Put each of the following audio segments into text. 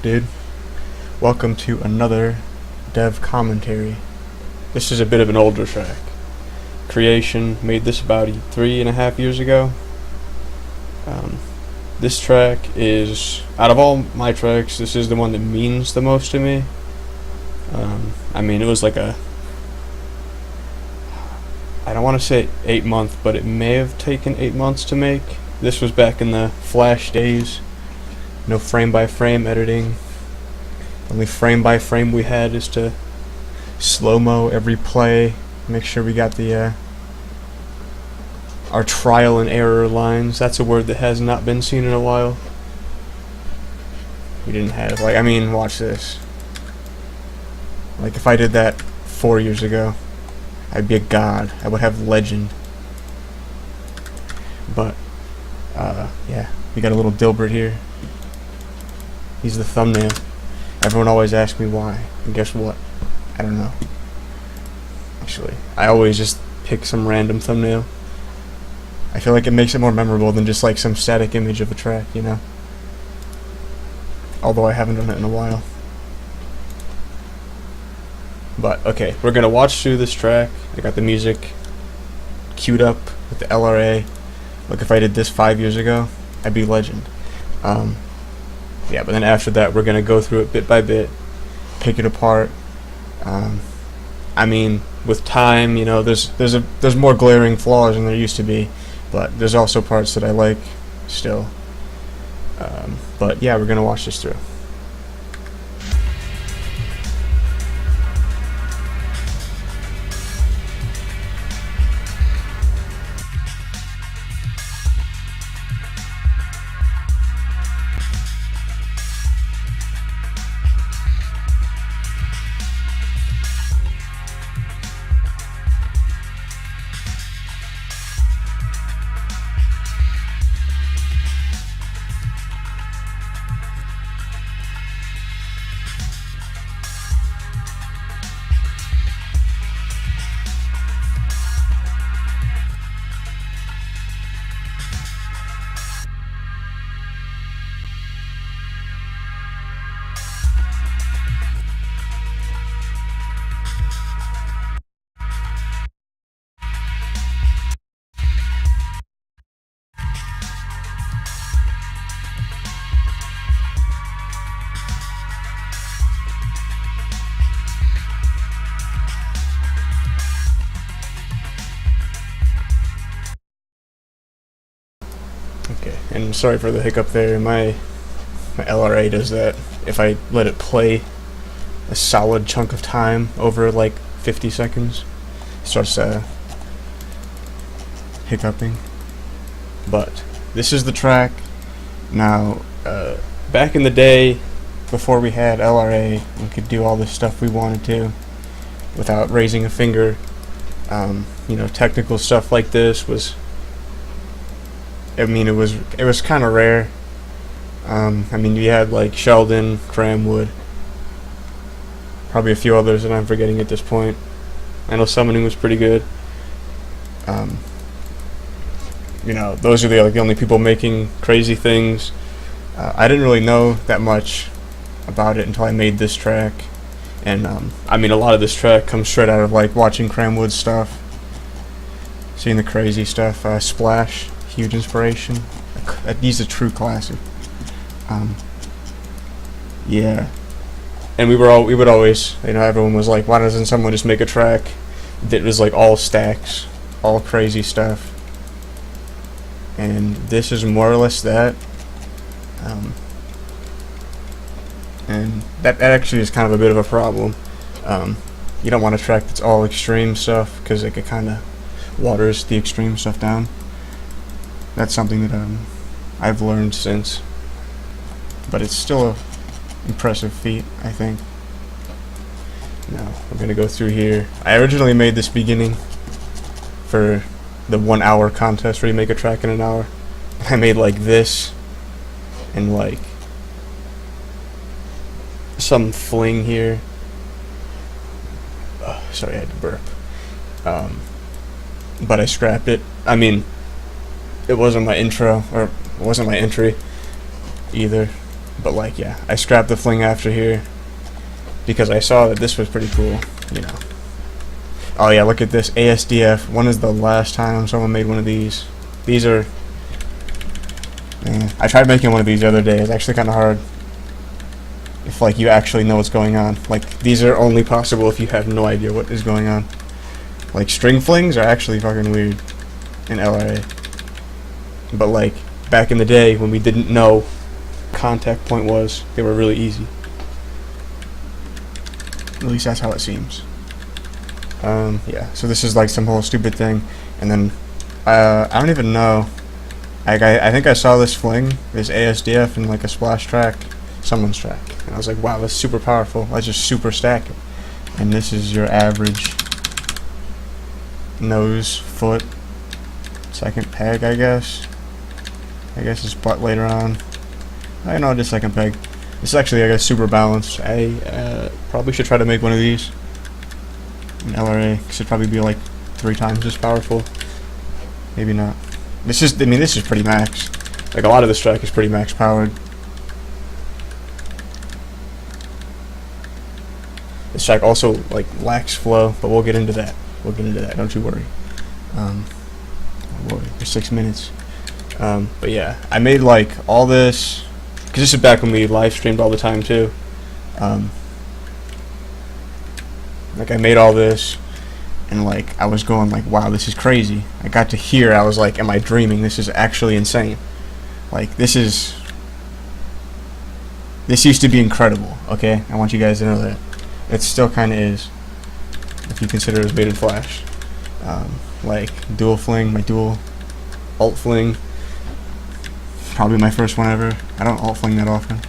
dude? Welcome to another dev commentary. This is a bit of an older track. Creation made this about 3.5 years ago. This track is, out of all my tracks, this is the one that means the most to me. It was like I don't want to say 8 months, but it may have taken 8 months to make. This was back in the Flash days. No frame by frame editing. Only frame by frame we had is to slow-mo every play, make sure we got the our trial and error lines. That's a word that has not been seen in a while. We didn't have, watch this. Like, if I did that 4 years ago, I'd be a god. I would have legend. But, yeah, we got a little Dilbert here. He's the thumbnail. Everyone always asks me why, and guess what? I don't know. Actually, I always just pick some random thumbnail. I feel like it makes it more memorable than just like some static image of a track, you know? Although I haven't done it in a while. But, okay, we're gonna watch through this track. I got the music queued up with the LRA. Like, if I did this 5 years ago, I'd be legend. Yeah, but then after that, we're gonna go through it bit by bit, pick it apart. With time, you know, there's more glaring flaws than there used to be, but there's also parts that I like still. But yeah, we're gonna watch this through. Okay, and sorry for the hiccup there. My LRA does that. If I let it play a solid chunk of time over like 50 seconds, it starts hiccuping. But this is the track. Now, back in the day, before we had LRA, we could do all this stuff we wanted to without raising a finger. Technical stuff like this was, it was kind of rare. You had like Sheldon, Cramwood, probably a few others that I'm forgetting at this point. I know Summoning was pretty good. Those are the only people making crazy things. I didn't really know that much about it until I made this track, and a lot of this track comes straight out of like watching Cramwood stuff, seeing the crazy stuff. Splash, huge inspiration. He's a true classic. Yeah, and we would always, everyone was like, why doesn't someone just make a track that was like all stacks, all crazy stuff? And this is more or less that. And that actually is kind of a bit of a problem. You don't want a track that's all extreme stuff, because it kind of waters the extreme stuff down. That's something that I've learned since, but it's still a impressive feat, I think. Now we're gonna go through here. I originally made this beginning for the 1 hour contest where you make a track in an hour. I made like this and like some fling here. Sorry, I had to burp. But I scrapped it. It wasn't my intro, or it wasn't my entry either. But like, yeah, I scrapped the fling after here because I saw that this was pretty cool, you know. Oh yeah, look at this ASDF. When is the last time someone made one of these? These are, man, I tried making one of these the other day. It's actually kind of hard if like you actually know what's going on. Like, these are only possible if you have no idea what is going on. Like, string flings are actually fucking weird in LRA. But like, back in the day when we didn't know contact point was, they were really easy. At least that's how it seems. Yeah, so this is like some whole stupid thing, and then I don't even know. Like, I think I saw this fling, this ASDF, in like a splash track, someone's track, and I was like, wow, that's super powerful. Let's just super stack it. And this is your average nose, foot, second peg, I guess. I guess it's butt later on. I know, just second peg. This is actually, I guess, super balanced. I probably should try to make one of these. An LRA should probably be like 3 times as powerful. Maybe not. This is, I mean, this is pretty max. Like, a lot of this track is pretty max powered. This track also like lacks flow, but we'll get into that. We'll get into that. Don't you worry. Oh boy, for 6 minutes. But yeah, I made like all this because this is back when we live streamed all the time too. Like, I made all this, and like I was going like, wow, this is crazy. I got to here, I was like, am I dreaming? This is actually insane. Like, this used to be incredible. Okay, I want you guys to know that. It still kind of is, if you consider it as made in Flash. Like, dual fling, my dual alt fling, probably my first one ever. I don't alt fling that often.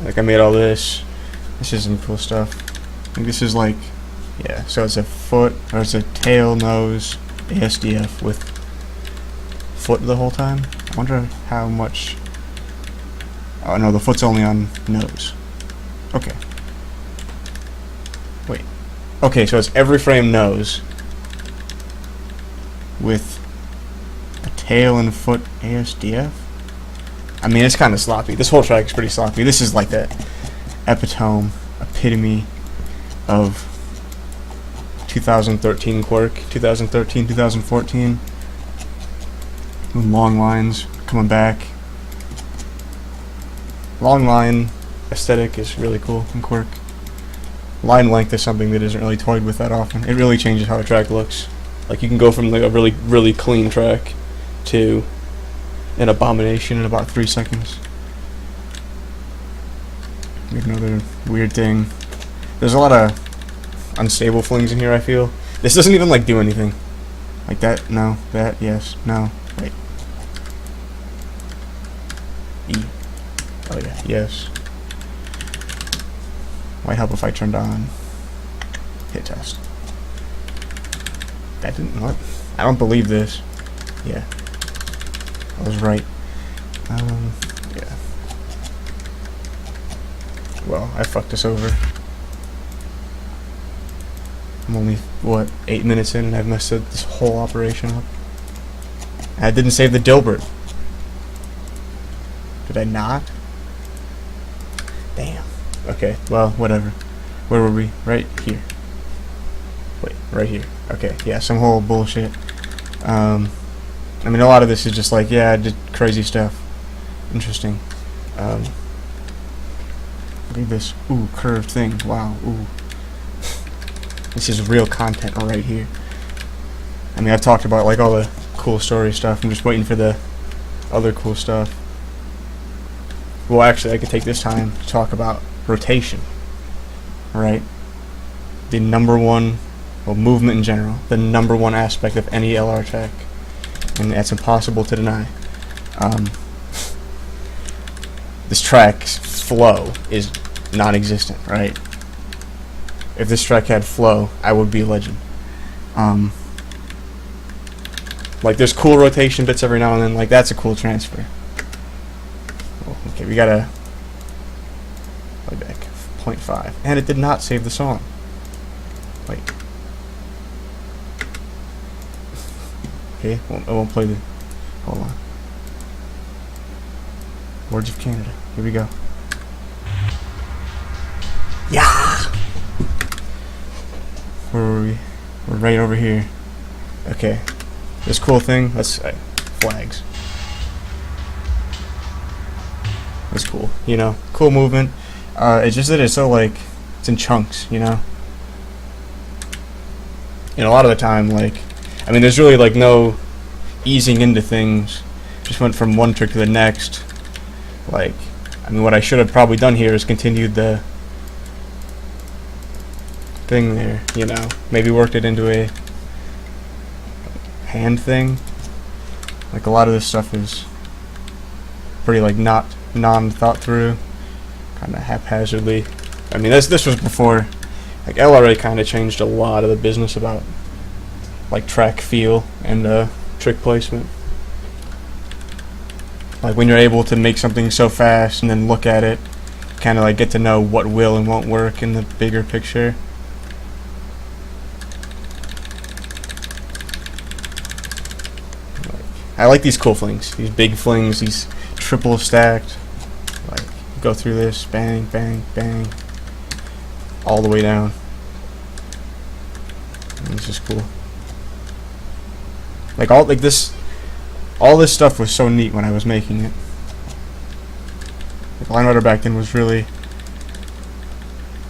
Like, I made all this. This is some cool stuff. I think this is like, yeah, so it's a foot, or it's a tail, nose, ASDF with foot the whole time. I wonder how much. Oh no, the foot's only on nose. Okay. Wait. Okay, so it's every frame nose with a tail and foot ASDF. I mean, it's kind of sloppy. This whole track is pretty sloppy. This is like the epitome of 2013 Quirk, 2013, 2014. Long lines coming back. Long line aesthetic is really cool in Quirk. Line length is something that isn't really toyed with that often. It really changes how a track looks. Like, you can go from like a really, really clean track to an abomination in about 3 seconds. Make another weird thing. There's a lot of unstable flings in here, I feel. This doesn't even like do anything. Like that, no, that, yes, no, wait. E. Oh yeah, yes. Might help if I turned on hit test. That didn't, what? I don't believe this. Yeah. I was right. Yeah. Well, I fucked this over. I'm only, what, 8 minutes in and I've messed this whole operation up. I didn't save the Dilbert. Did I not? Damn. Okay, well, whatever. Where were we? Right here. Wait, right here. Okay, yeah, some whole bullshit. I mean, a lot of this is just like, yeah, I did crazy stuff. Interesting. Look at this. Ooh, curved thing. Wow, ooh. This is real content right here. I mean, I've talked about like all the cool story stuff. I'm just waiting for the other cool stuff. Well, actually, I could take this time to talk about rotation. Right? The number one, well, movement in general, the number one aspect of any LR track. And that's impossible to deny. This track's flow is non-existent, right? If this track had flow, I would be a legend. Like, there's cool rotation bits every now and then, like, that's a cool transfer. Oh, okay, we gotta play back 0.5. And it did not save the song. Wait. Okay, I won't play the... Hold on. Words of Canada. Here we go. Yeah! Where were we? We're right over here. Okay. This cool thing, that's flags. That's cool, you know? Cool movement. It's just that it's so, like, it's in chunks, you know? And a lot of the time, like, I mean, there's really, like, no easing into things. Just went from one trick to the next. Like, I mean, what I should have probably done here is continued the thing there, you know? Maybe worked it into a hand thing. Like, a lot of this stuff is pretty, like, not non-thought through, kind of haphazardly. I mean, this was before, like, LRA kind of changed a lot of the business about, like, track feel and trick placement. Like, when you're able to make something so fast and then look at it, kind of like get to know what will and won't work in the bigger picture. I like these cool flings, these big flings, these triple stacked. Like, go through this, bang, bang, bang, all the way down. And it's just cool. Like, all this stuff was so neat when I was making it. Like, Line Rider back then was really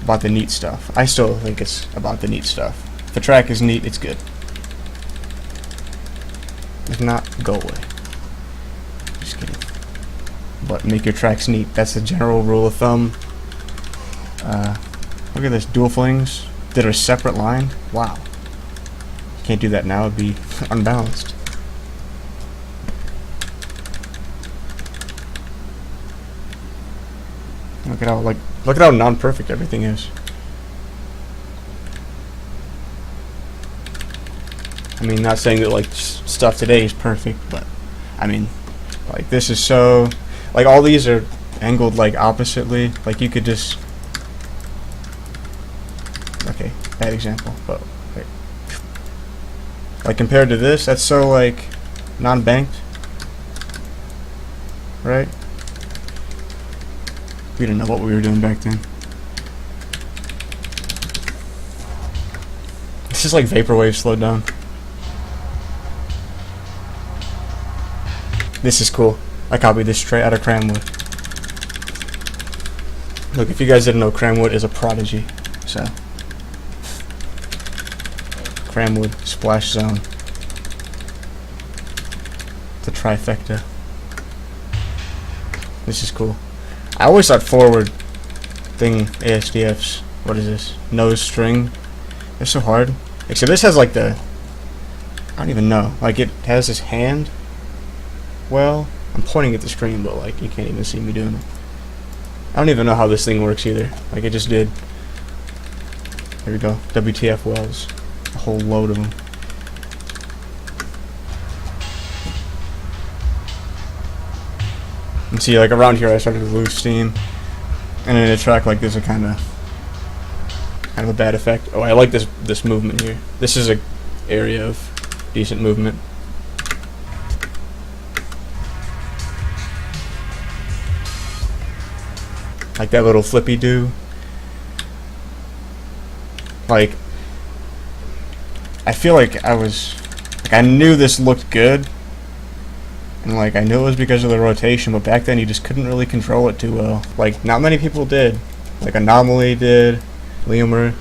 about the neat stuff. I still think it's about the neat stuff. If the track is neat, it's good. If not, go away. Just kidding. But make your tracks neat. That's the general rule of thumb. Look at this, dual flings that are separate line. Wow. Can't do that now, it'd be unbalanced. Look at how non-perfect everything is. I mean, not saying that, like, stuff today is perfect, but I mean, like, this is so, like, all these are angled, like, oppositely. Like, you could just, okay, bad example, but wait. Like, compared to this, that's so, like, non-banked, right? We didn't know what we were doing back then. This is like Vaporwave slowed down. This is cool. I copied this straight out of Cramwood. Look, if you guys didn't know, Cramwood is a prodigy. So, Cramwood, Splash Zone. The trifecta. This is cool. I always thought forward thing ASDFs. What is this? Nose string. They're so hard. Except this has like the, I don't even know. Like, it has this hand. Well, I'm pointing at the screen, but like, you can't even see me doing it. I don't even know how this thing works either. Like, it just did. There we go. WTF Wells. A whole load of them. And see, like, around here I started to lose steam. And in a track like this, it kind of a bad effect. Oh, I like this movement here. This is a area of decent movement. Like that little flippy do. Like, I feel like I knew this looked good. And like, I knew it was because of the rotation, but back then you just couldn't really control it too well. Like, not many people did. Like, Anomaly did, Lemur,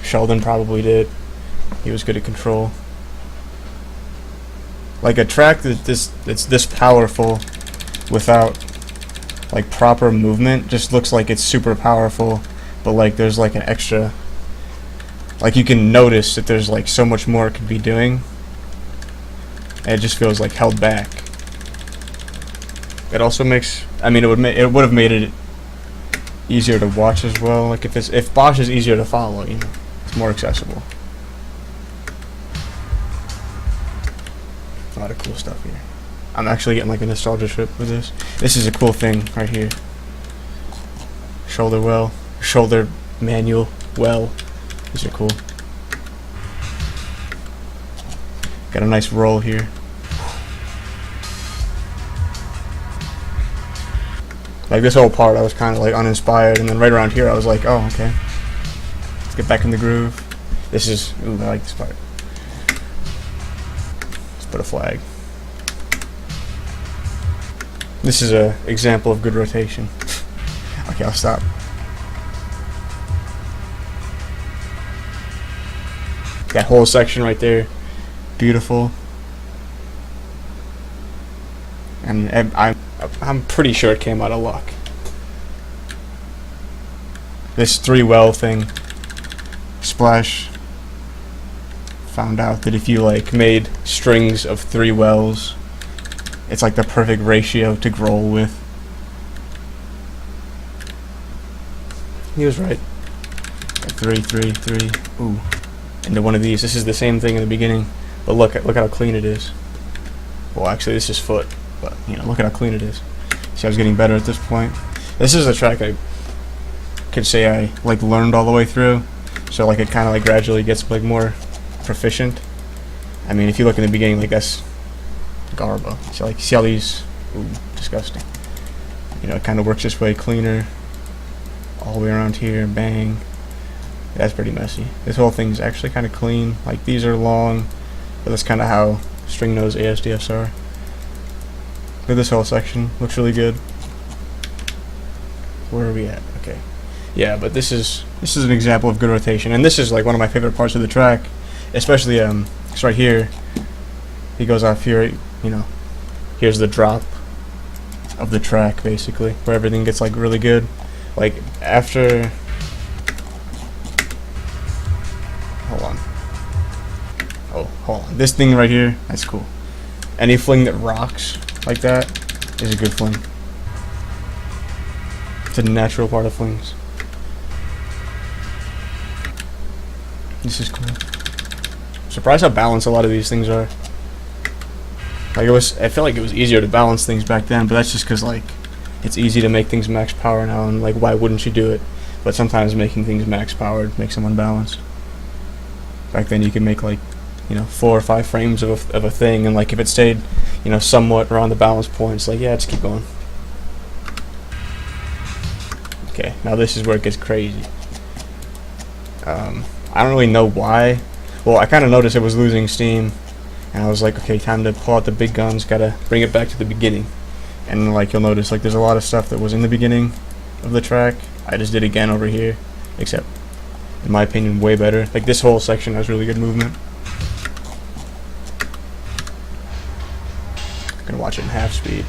Sheldon probably did. He was good at control. Like, a track that's this powerful without like proper movement just looks like it's super powerful, but like there's like an extra, like, you can notice that there's like so much more it could be doing. And it just feels like held back. It also makes, I mean, it would have made it easier to watch as well. Like, if Bosch is easier to follow, you know, it's more accessible. A lot of cool stuff here. I'm actually getting like a nostalgia trip with this. This is a cool thing right here. Shoulder well, shoulder manual well. These are cool. Got a nice roll here. Like this whole part, I was kind of like uninspired, and then right around here, I was like, oh, okay, let's get back in the groove. This is, ooh, I like this part. Let's put a flag. This is a example of good rotation. Okay, I'll stop. That whole section right there, beautiful. And I'm pretty sure it came out of luck. This 3-well thing, Splash found out that if you like made strings of 3 wells, it's like the perfect ratio to growl with. He was right. 3, 3, 3. Ooh. Into one of these. This is the same thing in the beginning, but look how clean it is. Well, actually, this is foot, but you know, look at how clean it is. See, I was getting better at this point. This is a track I could say I like learned all the way through, so like it kind of like gradually gets like more proficient. I mean, if you look in the beginning, like that's garbo. So like, see all these? Ooh, disgusting. You know, it kind of works this way, cleaner. All the way around here, bang. That's pretty messy. This whole thing's actually kind of clean. Like these are long, but that's kind of how string nose ASDFs are. Look at this whole section. Looks really good. Where are we at? Okay. Yeah, but this is an example of good rotation, and this is like one of my favorite parts of the track, especially it's right here. He goes off here. You know, here's the drop of the track basically, where everything gets like really good. Like after. Hold on. This thing right here, that's cool. Any fling that rocks like that is a good fling. It's a natural part of flings. This is cool. Surprised how balanced a lot of these things are. Like I feel like it was easier to balance things back then, but that's just because like it's easy to make things max power now, and like why wouldn't you do it? But sometimes making things max powered makes them unbalanced. Back then you could make like, you know, 4 or 5 frames of a thing, and like if it stayed, you know, somewhat around the balance point, it's like, yeah, just keep going. Okay, now this is where it gets crazy. I don't really know why. Well, I kind of noticed it was losing steam, and I was like, okay, time to pull out the big guns, gotta bring it back to the beginning. And like you'll notice, like there's a lot of stuff that was in the beginning of the track I just did again over here, except in my opinion way better. Like this whole section has really good movement. I'm gonna watch it in half speed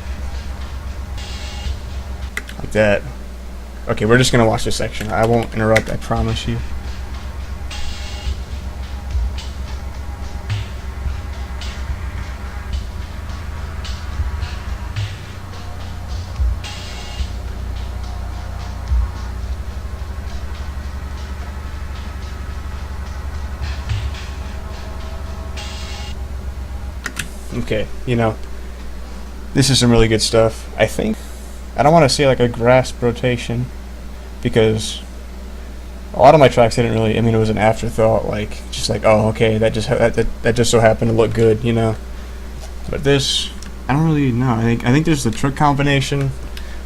like that. Okay, we're just gonna watch this section. I won't interrupt, I promise you. Okay, you know, this is some really good stuff. I think I don't want to say like a grasp rotation, because a lot of my tracks didn't really. I mean, it was an afterthought, like just like, oh, okay, that just so happened to look good, you know. But this, I don't really know. I think there's the trick combination.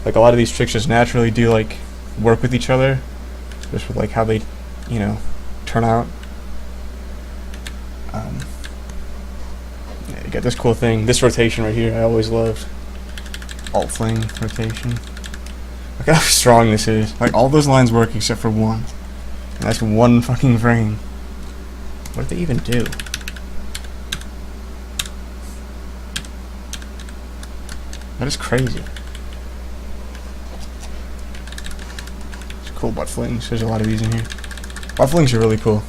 Like a lot of these tricks just naturally do like work with each other, just with like how they, you know, turn out. You got this cool thing, this rotation right here, I always loved. Alt fling rotation. Look how strong this is. Like all those lines work except for one. And that's one fucking frame. What did they even do? That is crazy. It's cool butt flings. There's a lot of these in here. Butt flings are really cool.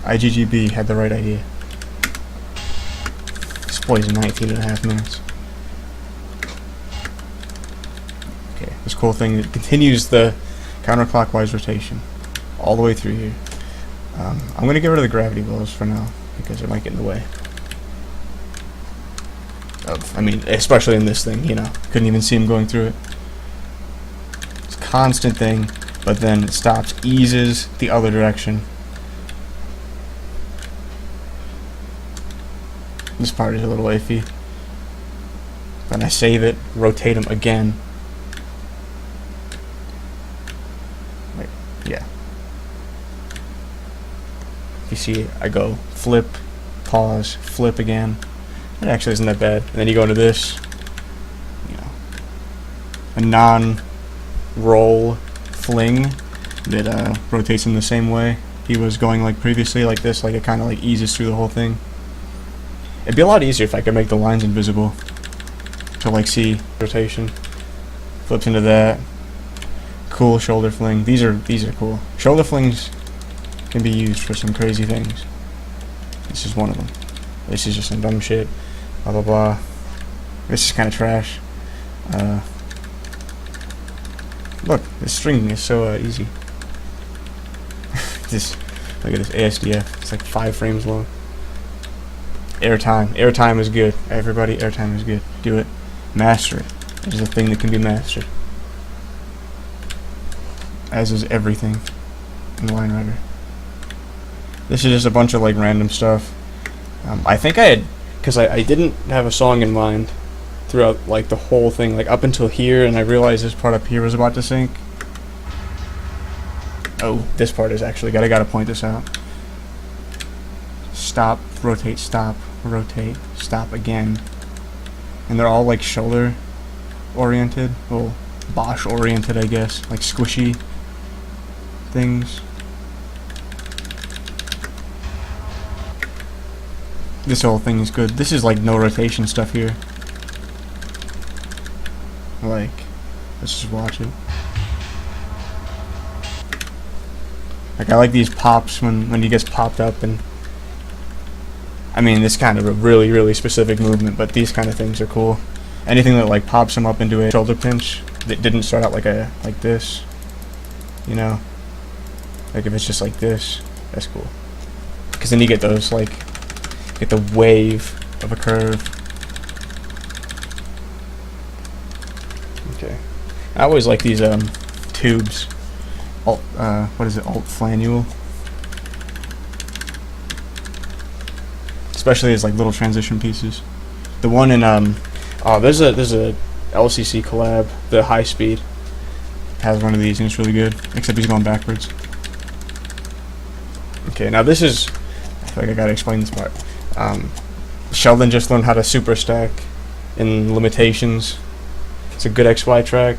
IGGB had the right idea. Boy's 19.5 minutes. Okay, this cool thing that continues the counterclockwise rotation all the way through here. I'm going to get rid of the gravity blows for now because it might get in the way. I mean, especially in this thing, you know, couldn't even see him going through it. It's a constant thing, but then it stops, eases the other direction. This part is a little iffy. Then I save it, rotate them again, You see, I go flip, pause, flip again. It actually isn't that bad. And then you go into this, you know, a non-roll fling that rotates in the same way he was going like previously, like this. Like it kind of like eases through the whole thing. It'd be a lot easier if I could make the lines invisible to like see rotation. Flips into that. Cool shoulder fling. These are cool. Shoulder flings can be used for some crazy things. This is one of them. This is just some dumb shit. Blah blah blah. This is kind of trash. Look, this string is so easy. Look at this ASDF. It's like 5 frames long. Airtime. Airtime is good. Everybody, airtime is good. Do it. Master it. It is a thing that can be mastered. As is everything in Line Rider. This is just a bunch of like random stuff. I think I had, because I didn't have a song in mind throughout like the whole thing, like up until here, and I realized this part up here was about to sync. Oh, this part is actually good. I gotta point this out. Stop, rotate, stop, rotate, stop again. And they're all like shoulder oriented, well, Bosch oriented, I guess, like squishy things. This whole thing is good. This is like no rotation stuff here. Like, let's just watch it. Like, I like these pops when he gets popped up, and I mean, this kind of a really, really specific movement, but these kind of things are cool. Anything that like pops him up into a shoulder pinch that didn't start out like this, you know, like if it's just like this, that's cool. Because then you get those like, get the wave of a curve. Okay, I always like these tubes. What is it? Alt flanule. Especially as like little transition pieces. The one in there's a LCC collab, the High Speed has one of these and it's really good. Except he's going backwards. Okay, now this is, I feel like I gotta explain this part. Sheldon just learned how to super stack in Limitations. It's a good XY track.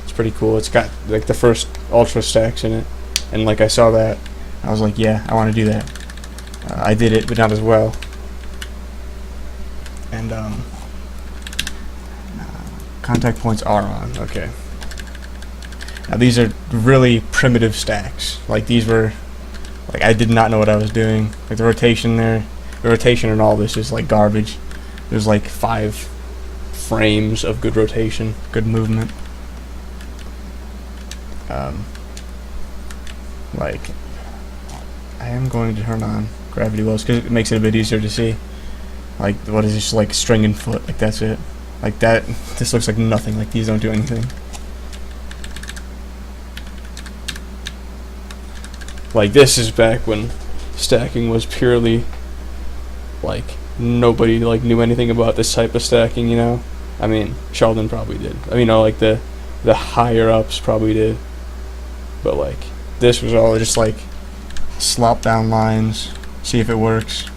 It's pretty cool. It's got like the first ultra stacks in it, and like I saw that, I was like, yeah, I want to do that. I did it, but not as well. And contact points are on. Okay. Now these are really primitive stacks. Like these were, like I did not know what I was doing. Like the rotation there, the rotation in all this is like garbage. There's like 5 frames of good rotation, good movement. Like, I am going to turn on gravity wells because it makes it a bit easier to see. Like, what is this, like string and foot? Like that's it. Like that. This looks like nothing. Like these don't do anything. Like this is back when stacking was purely like nobody like knew anything about this type of stacking, you know. I mean, Sheldon probably did. I mean, you know, like the higher ups probably did. But like this was all just like slop down lines, see if it works.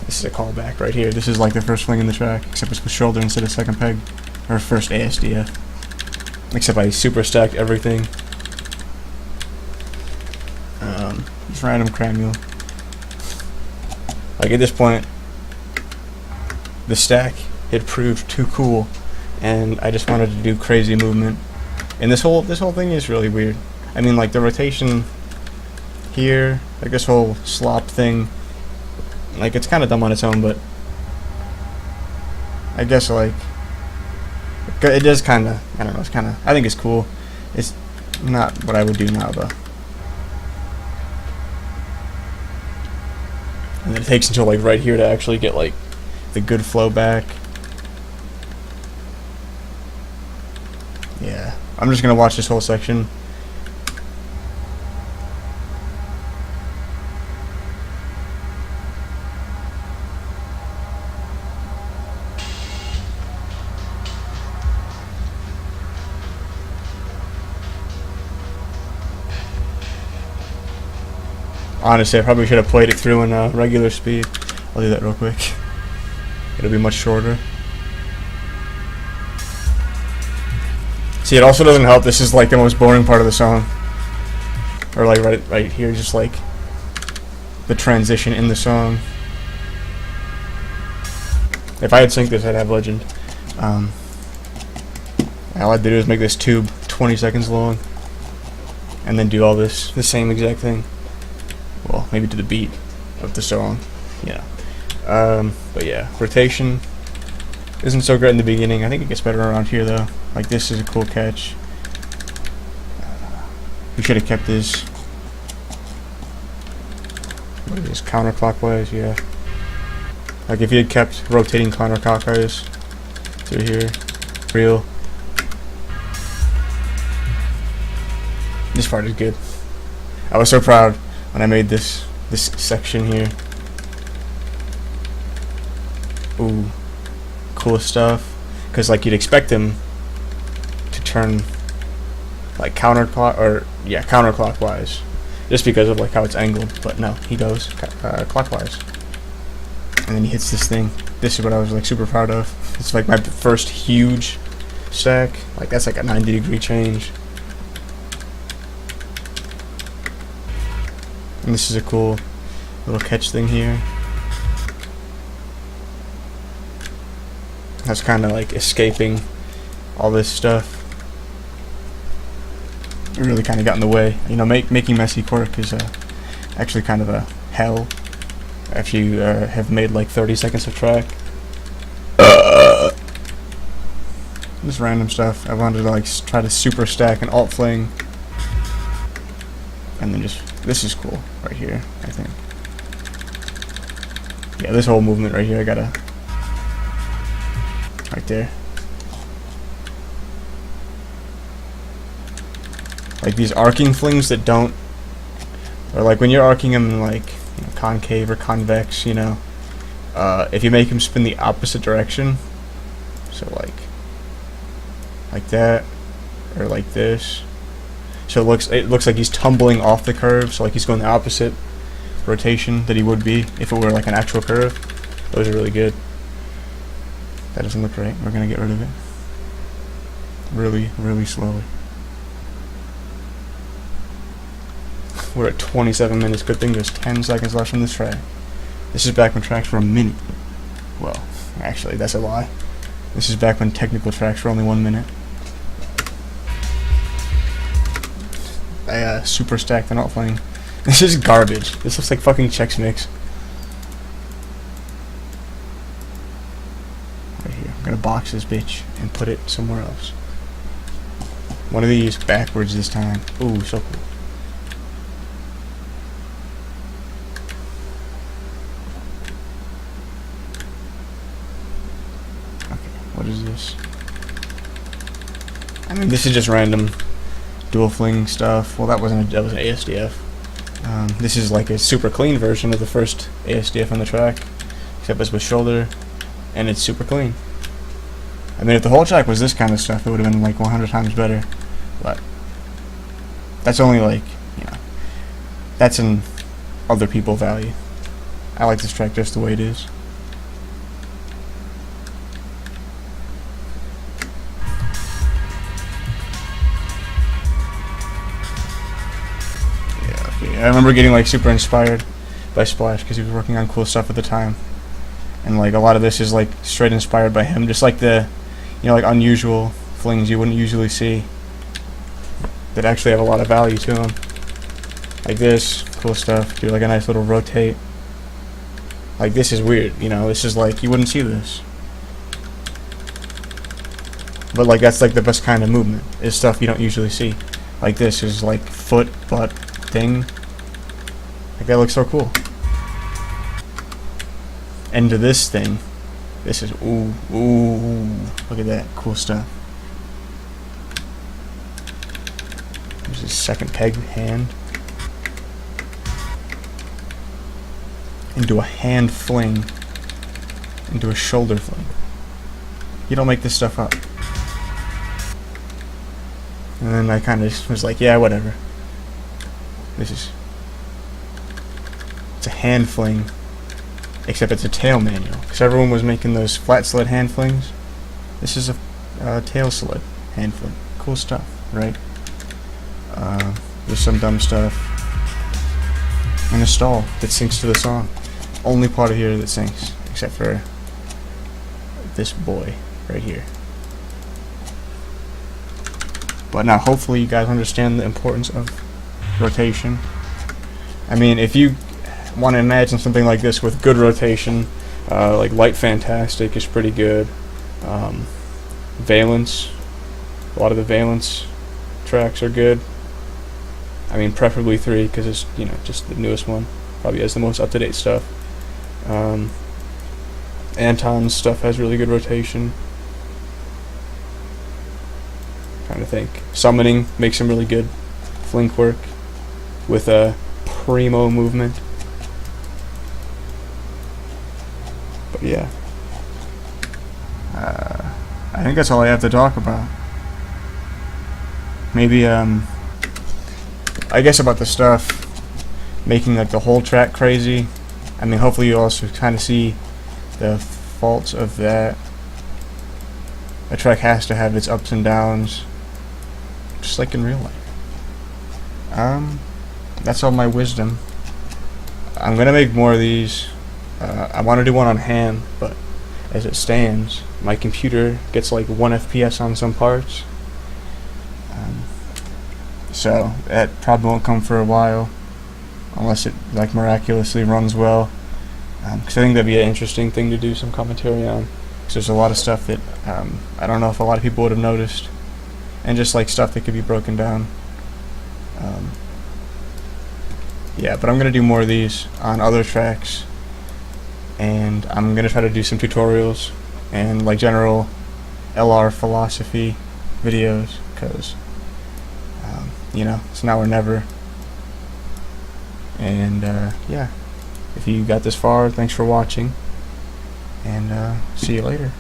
This is a callback right here. This is like the first fling in the track, except it's with shoulder instead of second peg, or first ASDF. Except I super stacked everything. Just random cramule. Like at this point, the stack had proved too cool, and I just wanted to do crazy movement. And this whole thing is really weird. I mean, like the rotation here, like this whole slop thing, like it's kind of dumb on its own, but I guess like it does kind of, I don't know, it's kind of, I think it's cool. It's not what I would do now though. And then it takes until like right here to actually get like the good flow back. Yeah, I'm just gonna watch this whole section. Honestly, I probably should have played it through in regular speed. I'll do that real quick. It'll be much shorter. See, it also doesn't help. This is like the most boring part of the song. Or like right here, just like the transition in the song. If I had synced this, I'd have Legend. All I had to do is make this tube 20 seconds long, and then do all this, the same exact thing. Well, maybe to the beat of the song, yeah. But yeah, rotation isn't so great in the beginning. I think it gets better around here though. Like this is a cool catch. We should have kept this. What is this? Counterclockwise, yeah. Like if you had kept rotating counterclockwise through here, real. This part is good. I was so proud when I made this section here. Ooh, cool stuff. Cause like you'd expect him to turn like counterclockwise, just because of like how it's angled. But no, he goes clockwise, and then he hits this thing. This is what I was like super proud of. It's like my first huge stack. Like that's like a 90-degree change. And this is a cool little catch thing here. That's kind of like escaping all this stuff. It really kind of got in the way. You know, making messy quirk is actually kind of a hell after you have made like 30 seconds of track. Just random stuff. I wanted to like try to super stack an alt fling, and then just this is cool right here. I think. Yeah, this whole movement right here, I gotta right there. Like these arcing flings that don't, or like when you're arcing them in like concave or convex, you know, if you make him spin the opposite direction, so like that, or like this, so it looks like he's tumbling off the curve, so like he's going the opposite rotation that he would be if it were like an actual curve. Those are really good. That doesn't look right. We're gonna get rid of it really, really slowly. We're at 27 minutes. Good thing there's 10 seconds left from this track. This is back when tracks were a minute. Well, actually, that's a lie. This is back when technical tracks were only 1 minute. I super stacked and alt fling. This is garbage. This looks like fucking Chex Mix. Right here. I'm gonna box this bitch and put it somewhere else. One of these backwards this time. Ooh, so cool. What is this? I mean, this is just random dual fling stuff. Well, that was an ASDF. This is like a super clean version of the first ASDF on the track, except it's with shoulder, and it's super clean. I mean, if the whole track was this kind of stuff, it would have been like 100 times better. But that's only like, you know, that's an other people value. I like this track just the way it is. I remember getting like super inspired by Splash because he was working on cool stuff at the time, and like a lot of this is like straight inspired by him. Just like the, you know, like unusual flings you wouldn't usually see that actually have a lot of value to them. Like this cool stuff, do like a nice little rotate. Like this is weird, you know. This is like you wouldn't see this, but like that's like the best kind of movement is stuff you don't usually see. Like this is like foot butt thing. Like that looks so cool. And to this thing, this is ooh, look at that cool stuff. There's his second peg hand into a hand fling, into a shoulder fling. You don't make this stuff up. And then I kind of was like, yeah, whatever. This is It's a hand fling, except it's a tail manual. Because everyone was making those flat sled hand flings. This is a tail sled hand fling. Cool stuff, right? There's some dumb stuff. And a stall that syncs to the song. Only part of here that syncs, except for this boy right here. But now hopefully you guys understand the importance of rotation. I mean, if you want to imagine something like this with good rotation, like Light Fantastic is pretty good. Valence, a lot of the Valence tracks are good. I mean, preferably 3 because it's, you know, just the newest one. Probably has the most up-to-date stuff. Anton's stuff has really good rotation. Trying to think. Summoning makes some really good flink work with a primo movement. But yeah, I think that's all I have to talk about. Maybe I guess about the stuff making like the whole track crazy. I mean, hopefully you also kind of see the faults of that. A track has to have its ups and downs, just like in real life. That's all my wisdom. I'm gonna make more of these. I want to do one on hand, but as it stands, my computer gets like 1 FPS on some parts. So that probably won't come for a while, unless it like miraculously runs well. Because I think that'd be an interesting thing to do some commentary on. Because there's a lot of stuff that I don't know if a lot of people would have noticed, and just like stuff that could be broken down. Yeah, but I'm gonna do more of these on other tracks, and I'm gonna try to do some tutorials and like general LR philosophy videos, because you know, it's now or never. And yeah, if you got this far, thanks for watching, and see you later.